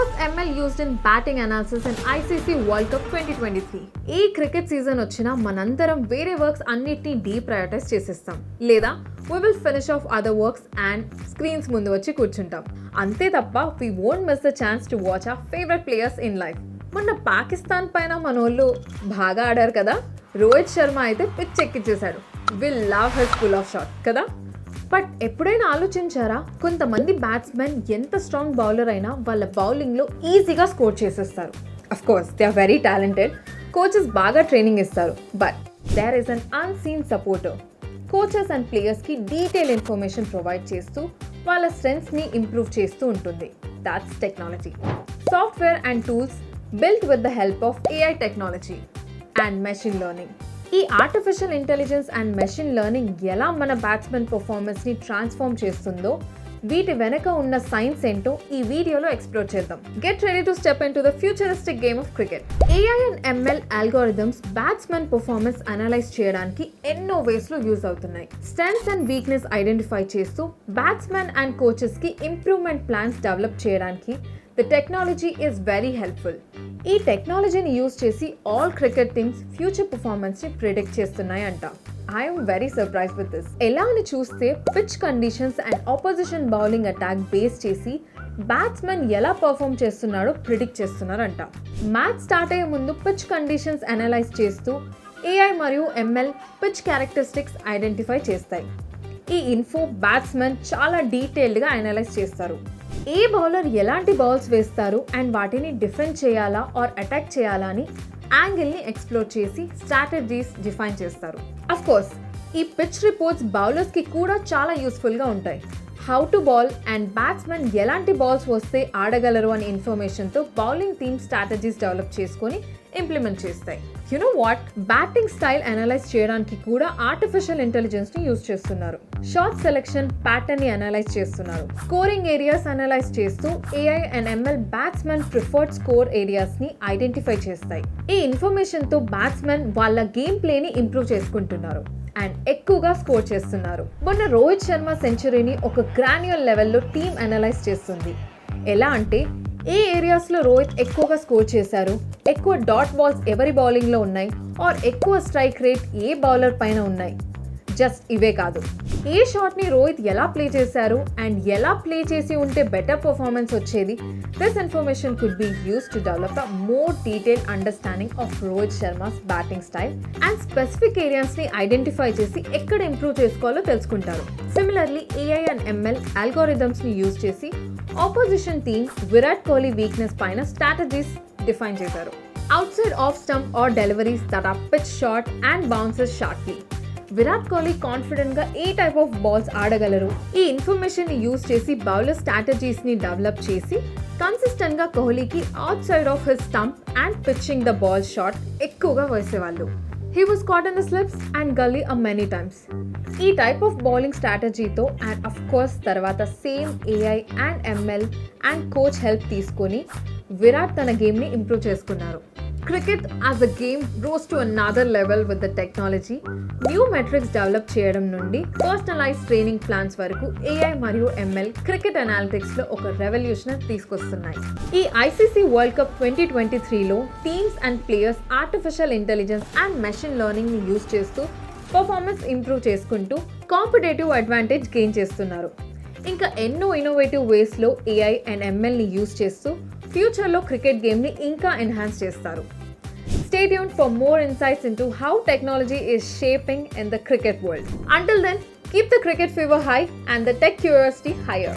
was ML used in batting analysis in ICC World Cup 2023? ఈ cricket season వచ్చినా మనందరం వేరే వర్క్స్ అన్నిటిని డీప్రయారిటైజ్ చేసేస్తాం, లేదా we will finish off other works and screens ముందు వచ్చి కూర్చుంటాం. అంతే తప్ప we won't miss the chance to watch our favorite players in life. మొన్న పాకిస్తాన్ పైన మనోళ్ళు బాగా ఆడారు కదా. రోహిత్ శర్మ అయితే పిచ్ ఎక్కించేశాడు. We love his pull off shot కదా. బట్ ఎప్పుడైనా ఆలోచించారా, కొంతమంది బ్యాట్స్మెన్ ఎంత స్ట్రాంగ్ బౌలర్ అయినా వాళ్ళ బౌలింగ్లో ఈజీగా స్కోర్ చేసేస్తారు. Of course they are very talented, coaches బాగా ట్రైనింగ్ ఇస్తారు. But there is an unseen supporter. Coaches and ప్లేయర్స్కి డీటెయిల్ ఇన్ఫర్మేషన్ ప్రొవైడ్ చేస్తూ వాళ్ళ స్ట్రెంగ్త్స్ని ఇంప్రూవ్ చేస్తూ ఉంటుంది. That's technology. Software and tools built with the help of AI technology and machine learning. ఈ artificial intelligence and machine learning ఎలా మన batsmen పర్ఫార్మెన్స్ని transform చేస్తుందో, వీటి వెనక ఉన్న సైన్స్ ఏంటో ఈ వీడియోలో ఎక్స్ప్లోర్ చేద్దాం. Get ready to step into the futuristic game of cricket. AI and ML algorithms batsmen performance analyse చేయడానికి ఎన్నో వేస్లో యూజ్ అవుతున్నాయి. స్ట్రెంగ్త్స్ అండ్ వీక్నెస్ ఐడెంటిఫై చేస్తూ బ్యాట్స్మెన్ అండ్ కోచెస్కి ఇంప్రూవ్మెంట్ ప్లాన్స్ డెవలప్ చేయడానికి the technology is very helpful. ఈ టెక్నాలజీని use చేసి ఆల్ క్రికెట్ టీమ్స్ ఫ్యూచర్ పర్ఫార్మెన్స్ని ప్రిడిక్ట్ చేస్తున్నాయి అంట. I'm very surprise with this. ఎలా అని చూస్తే pitch conditions and opposition bowling attack base చేసి బ్యాట్స్మెన్ ఎలా పర్ఫార్మ్ చేస్తున్నాడో ప్రిడిక్ట్ చేస్తున్నారంట. మ్యాచ్ స్టార్ట్ అయ్యే ముందు పిచ్ కండిషన్స్ అనలైజ్ చేస్తూ AI మరియు ML పిచ్ క్యారెక్టరిస్టిక్స్ ఐడెంటిఫై చేస్తాయి. ఈ ఇన్ఫో బ్యాట్స్మెన్ చాలా డీటెయిల్డ్గా అనలైజ్ చేస్తారు. ఏ బౌలర్ ఎలాంటి బాల్స్ వేస్తారు అండ్ వాటిని డిఫెండ్ చేయాలా ఆర్ అటాక్ చేయాలా అని యాంగిల్ని ఎక్స్ప్లోర్ చేసి స్ట్రాటజీస్ డిఫైన్ చేస్తారు. అఫ్ కోర్స్ ఈ పిచ్ రిపోర్ట్స్ బౌలర్స్కి కూడా చాలా యూస్ఫుల్గా ఉంటాయి. How to ball and batsmen ఎలాంటి బాల్స్ వస్తే ఆడగలరు అనే ఇన్ఫర్మేషన్తో బౌలింగ్ టీమ్ స్ట్రాటజీస్ డెవలప్ చేసుకొని ఇంప్లిమెంట్ చేస్తాయి. You know what, batting style analyse చేయడానికి కూడా ఆర్టిఫిషియల్ ఇంటెలిజెన్స్ని యూజ్ చేస్తున్నారు. షాట్ సెలెక్షన్ ప్యాటర్న్ని అనలైజ్ చేస్తున్నారు. స్కోరింగ్ ఏరియాస్ అనలైజ్ చేస్తూ AI and ML batsmen preferred score ఏరియాస్ని ఐడెంటిఫై చేస్తాయి. ఈ ఇన్ఫర్మేషన్తో బ్యాట్స్మెన్ వాళ్ళ గేమ్ ప్లేని ఇంప్రూవ్ చేసుకుంటున్నారు అండ్ ఎక్కువగా స్కోర్ చేస్తున్నారు. మొన్న రోహిత్ శర్మ సెంచరీని ఒక గ్రాన్యువల్ లెవెల్లో టీమ్ అనలైజ్ చేస్తుంది. ఎలా అంటే ఏ ఏరియాస్లో రోహిత్ ఎక్కువగా స్కోర్ చేశారు, ఎక్కువ డాట్ బాల్స్ ఎవరి బౌలింగ్లో ఉన్నాయి, ఆర్ ఎక్కువ స్ట్రైక్ రేట్ ఏ బౌలర్ పైన ఉన్నాయి. జస్ట్ ఇవే కాదు, ఏ షాట్ని రోహిత్ ఎలా ప్లే చేశారు అండ్ ఎలా ప్లే చేసి ఉంటే బెటర్ పర్ఫార్మెన్స్ వచ్చేది. This information could be used to develop a more detail understanding of Rohit Sharma's batting style and specific ఏరియాస్ని ఐడెంటిఫై చేసి ఎక్కడ ఇంప్రూవ్ చేసుకోవాలో తెలుసుకుంటారు. సిమిలర్లీ AI అండ్ ML అల్గోరిథమ్స్ని యూజ్ చేసి opposition team Virat Kohli weakness పైన స్ట్రాటజీస్ డిఫైన్ చేశారు. Outside off stump are deliveries that are pitch short and bounces shortly. Virat Kohli కాన్ఫిడెంట్గా ఏ టైప్ ఆఫ్ బాల్స్ ఆడగలరు, ఈ ఇన్ఫర్మేషన్ని యూజ్ చేసి బౌలర్ స్ట్రాటజీస్ని డెవలప్ చేసి కన్సిస్టెంట్గా కోహ్లీకి outside off his stump and pitching the ball short ఎక్కువగా వేసేవాళ్ళు. He was caught in the slips and gully many times. ఈ టైప్ ఆఫ్ బౌలింగ్ స్ట్రాటజీతో అండ్ అఫ్ కోర్స్ తర్వాత same AI and ML and coach help తీసుకొని విరాట్ తన గేమ్ని improve చేసుకున్నారు. Cricket as a game rose to another level with the technology. New metrics develop చేయడం నుండి personalized training plans వరకు AI మరియు ML క్రికెట్ అనలిటిక్స్లో ఒక రెవల్యూషన్ తీసుకొస్తున్నాయి. ఈ ICC వరల్డ్ కప్ 2023లో teams and players artificial intelligence and machine లెర్నింగ్ని యూజ్ చేస్తూ పర్ఫార్మెన్స్ ఇంప్రూవ్ చేసుకుంటూ కాంపిటేటివ్ అడ్వాంటేజ్ గెయిన్ చేస్తున్నారు. ఇంకా ఎన్నో ఇన్నోవేటివ్ వేస్లో AI అండ్ MLని యూజ్ చేస్తూ ఫ్యూచర్లో క్రికెట్ గేమ్ని ఇంకా ఎన్హాన్స్ చేస్తారు. Stay tuned for more insights into how technology is shaping in the cricket world. Until then, keep the cricket fever high and the tech curiosity higher.